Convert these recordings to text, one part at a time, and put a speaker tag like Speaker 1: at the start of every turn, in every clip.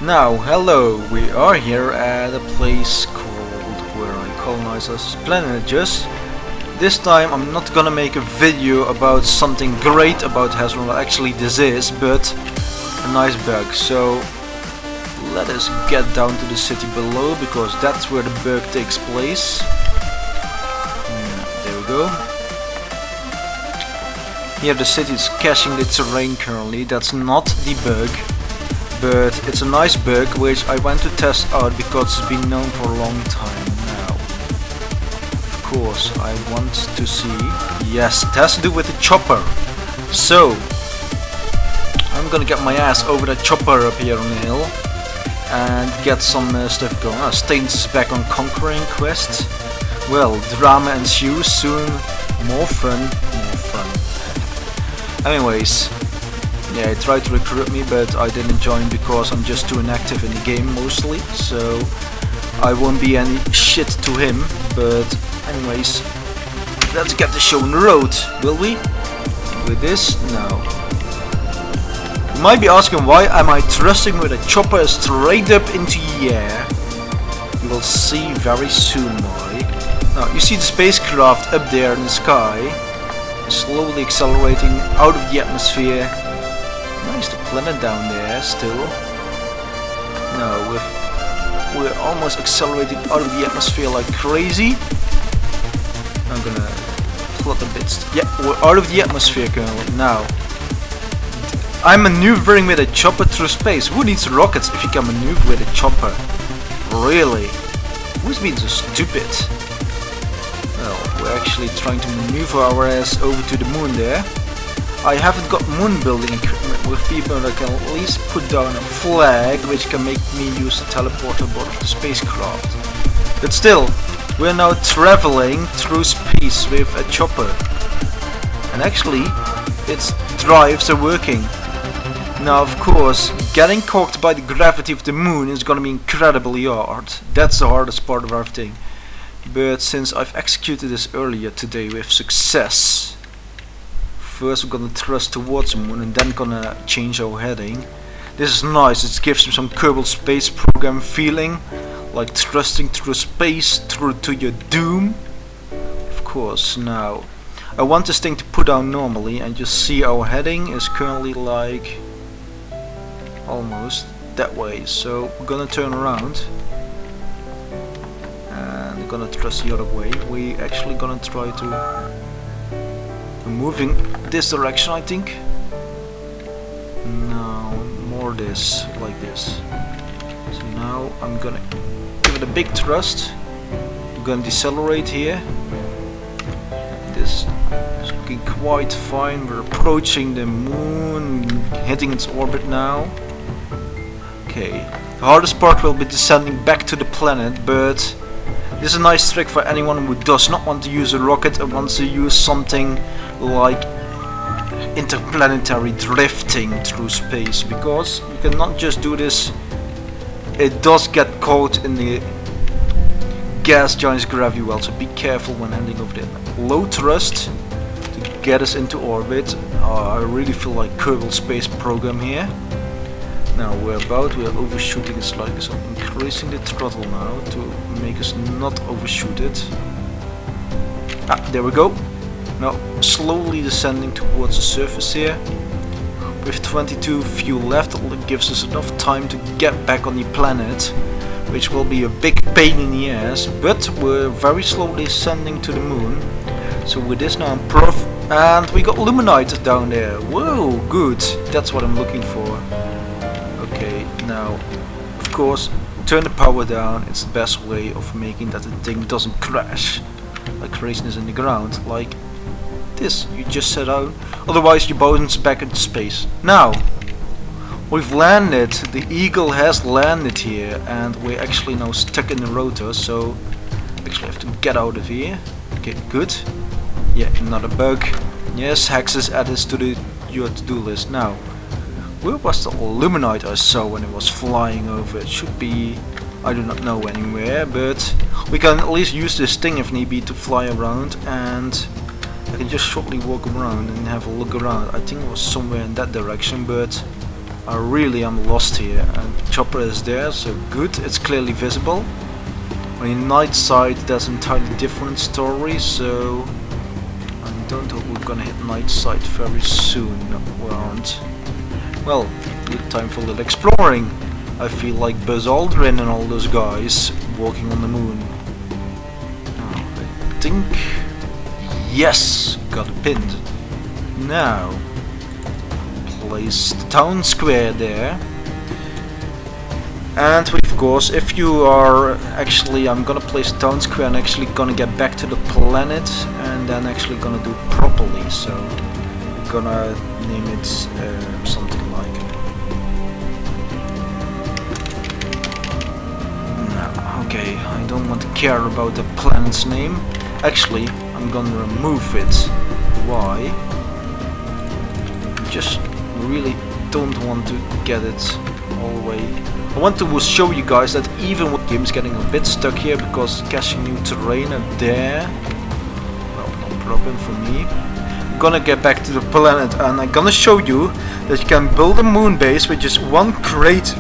Speaker 1: Now, hello, we are here at a place called where I colonize this planet. Just this time I'm not gonna make a video about something great about Hazeron, what actually this is, but a nice bug. So let us get down to the city below, because that's where the bug takes place. There we go. Here the city is caching the terrain currently. That's not the bug, but it's a nice bug which I want to test out because it's been known for a long time now. Of course, I want to see. Yes, it has to do with the chopper. So I'm gonna get my ass over that chopper up here on the hill and get some stuff going. Stains is back on conquering quest. Well, drama ensues soon. More fun. Anyways, yeah, he tried to recruit me, but I didn't join because I'm just too inactive in the game mostly, so I won't be any shit to him. But anyways, let's get the show on the road, will we? With this? No. You might be asking, why am I thrusting with a chopper straight up into the air? You will see very soon why. Now, you see the spacecraft up there in the sky, slowly accelerating out of the atmosphere. Nice, the planet down there still. No, we're almost accelerating out of the atmosphere like crazy. I'm gonna plot a bit. Yeah, we're out of the atmosphere currently. Now, I'm maneuvering with a chopper through space. Who needs rockets if you can maneuver with a chopper? Really? Who's being so stupid? Well, we're actually trying to maneuver our ass over to the moon there. I haven't got moon building equipment with people that can at least put down a flag which can make me use the teleporter aboard of the spacecraft. But still, we're now traveling through space with a chopper. And actually, its drives are working. Now, of course, getting caught by the gravity of the moon is gonna be incredibly hard. That's the hardest part of everything. But since I've executed this earlier today with success, first we're gonna thrust towards the moon and then gonna change our heading. This is nice, it gives me some Kerbal Space Program feeling, like thrusting through space through to your doom. Of course, now I want this thing to put down normally, and you see our heading is currently like almost that way. So we're gonna turn around. Gonna thrust the other way. We actually gonna try to moving this direction, I think. No, more this, like this. So now I'm gonna give it a big thrust. We're gonna decelerate here. This is looking quite fine. We're approaching the moon, hitting its orbit now. Okay, the hardest part will be descending back to the planet, but this is a nice trick for anyone who does not want to use a rocket and wants to use something like interplanetary drifting through space, because you cannot just do this. It does get caught in the gas giant's gravity well, so be careful when handing over the low thrust to get us into orbit. I really feel like Kerbal Space Program here. Now we're overshooting it slightly, so I'm increasing the throttle now to make us not overshoot it. There we go. Now slowly descending towards the surface here. With 22 fuel left, it gives us enough time to get back on the planet, which will be a big pain in the ass, but we're very slowly ascending to the moon. So with this now I'm prof, and we got Luminite down there. Whoa, good. That's what I'm looking for. Okay, now, of course, turn the power down. It's the best way of making that the thing doesn't crash like craziness in the ground, like this. You just set out, otherwise you bounce back into space. Now, we've landed. The Eagle has landed here, and we're actually now stuck in the rotor, so actually have to get out of here. Okay, good. Yeah, another bug. Yes, hexes added to your to-do list. Now, where was the Luminite I saw when it was flying over? It should be, I do not know anywhere, but we can at least use this thing if need be to fly around, and I can just shortly walk around and have a look around. I think it was somewhere in that direction, but I really am lost here. And chopper is there, so good, it's clearly visible. On the night side that's an entirely different story, so I don't hope we're gonna hit night side very soon. No, we aren't. Well, good time for a little exploring. I feel like Buzz Aldrin and all those guys walking on the moon. I think... yes! Got it pinned. Now, place the town square there. And of course, if you are actually... I'm gonna place the town square and actually gonna get back to the planet and then actually gonna do it properly. So, we're gonna name it something like... no, okay, I don't want to care about the planet's name. Actually, I'm gonna remove it. Why? Just really don't want to get it all the way. I want to show you guys that even when the game's getting a bit stuck here because catching new terrain up there, well, no problem for me. I'm gonna get back to the planet and I'm gonna show you that you can build a moon base with just one crate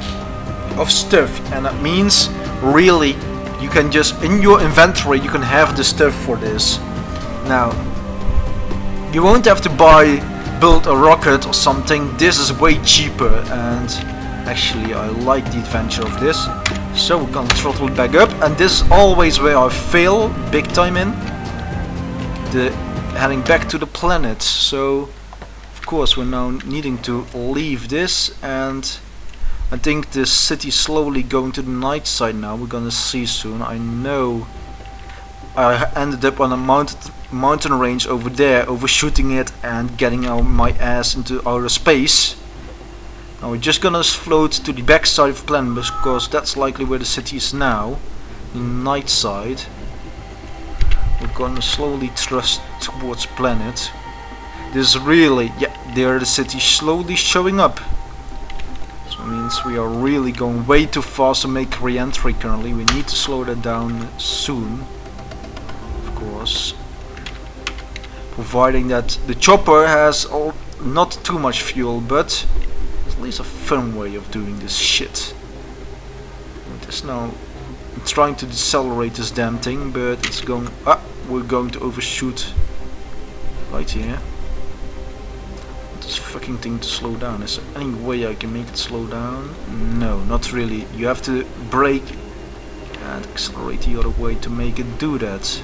Speaker 1: of stuff, and that means really you can just in your inventory you can have the stuff for this. Now you won't have to build a rocket or something. This is way cheaper, and actually I like the adventure of this. So we're gonna throttle it back up, and this is always where I fail big time in the heading back to the planet. So of course we're now needing to leave this, and I think this city's slowly going to the night side now. We're gonna see soon. I know I ended up on a mountain range over there, overshooting it and getting my ass into outer space. Now we're just gonna float to the back side of the planet because that's likely where the city is now, the night side. We're gonna slowly thrust towards planet. This is really, yeah, there the city slowly showing up. So it means we are really going way too fast to make re-entry currently. We need to slow that down soon. Course, providing that the chopper has not too much fuel, but at least a fun way of doing this shit. It is now trying to decelerate this damn thing, but it's going... we're going to overshoot right here. This fucking thing to slow down. Is there any way I can make it slow down? No, not really. You have to brake and accelerate the other way to make it do that.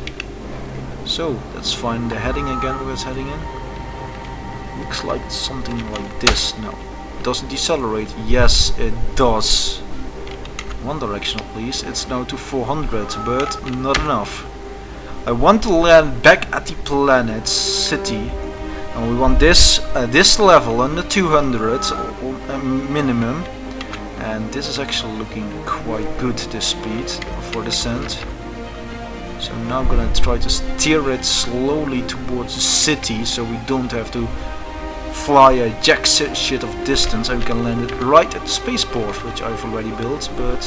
Speaker 1: So let's find the heading again, where it's heading in. Looks like something like this. No, does it decelerate? Yes, it does. One direction at least. It's now to 400, but not enough. I want to land back at the planet city, and we want this this level under 200 minimum. And this is actually looking quite good, this speed for descent. So now I'm gonna try to steer it slowly towards the city, so we don't have to fly a jack shit of distance, and we can land it right at the spaceport, which I've already built. But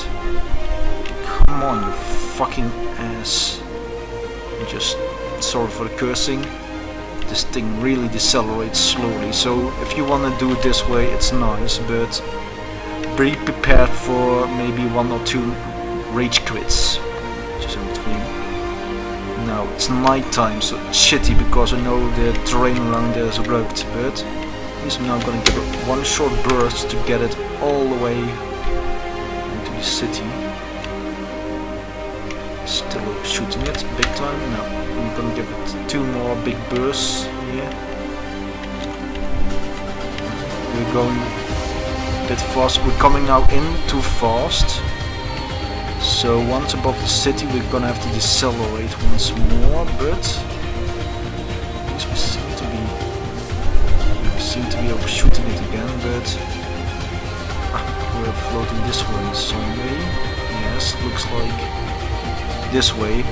Speaker 1: come on, you fucking ass! Just sorry for the cursing. This thing really decelerates slowly. So if you wanna do it this way, it's nice, but be prepared for maybe 1 or 2 rage quits. Just in between. Now it's night time, so it's shitty because I know the terrain around there is rugged, but at least I'm now gonna give it one short burst to get it all the way into the city. Still shooting it big time. Now I'm gonna give it 2 more big bursts here. We're going a bit fast. We're coming now in too fast. So once above the city we're gonna have to decelerate once more, but we seem to be overshooting it again, but we're floating this way in some way. Yes, looks like this way.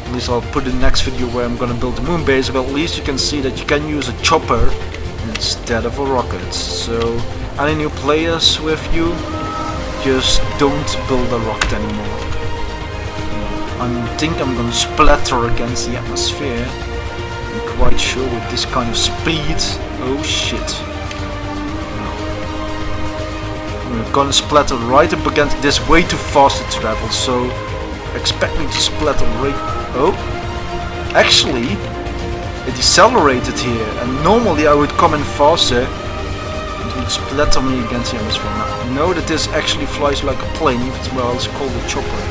Speaker 1: At least I'll put the next video where I'm gonna build the moon base, but at least you can see that you can use a chopper instead of a rocket. So any new players with you, just don't build a rocket anymore. I think I'm gonna splatter against the atmosphere. I'm quite sure with this kind of speed. Oh shit. we're gonna splatter right up against this, way too fast to travel, so expect me to splatter right... Oh, actually it decelerated here, and normally I would come in faster. It would splatter me against the atmosphere. Now, you know that this actually flies like a plane, well, it's called a chopper.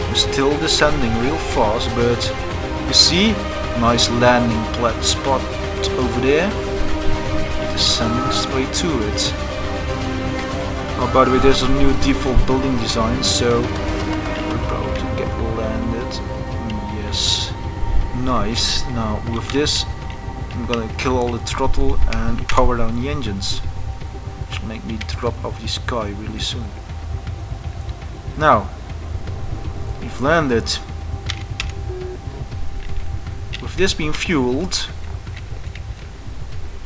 Speaker 1: I'm still descending real fast, but you see, nice landing spot over there. Descending straight to it. Oh, by the way, there's a new default building design, so we're about to get landed. Yes, nice. Now with this, I'm gonna kill all the throttle and power down the engines, which make me drop off the sky really soon. Now, we've landed. With this being fueled,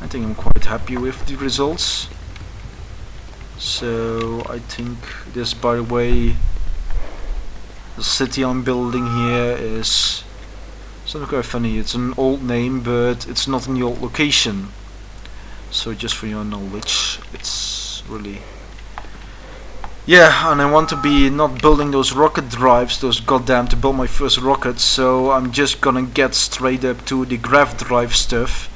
Speaker 1: I think I'm quite happy with the results. So I think this, by the way, the city I'm building here is something quite funny. It's an old name, but it's not in the old location. So just for your knowledge, it's really... Yeah, and I want to be not building those rocket drives, those goddamn, to build my first rocket, so I'm just gonna get straight up to the grav drive stuff.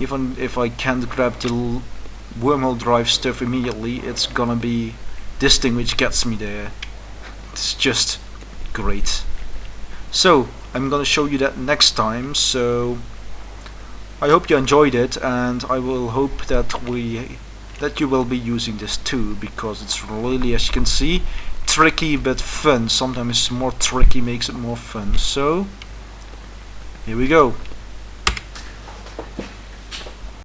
Speaker 1: Even if I can't grab the wormhole drive stuff immediately, it's gonna be this thing which gets me there. It's just great. So I'm gonna show you that next time, so I hope you enjoyed it, and I will hope that you will be using this too, because it's really, as you can see, tricky but fun. Sometimes more tricky makes it more fun. So here we go.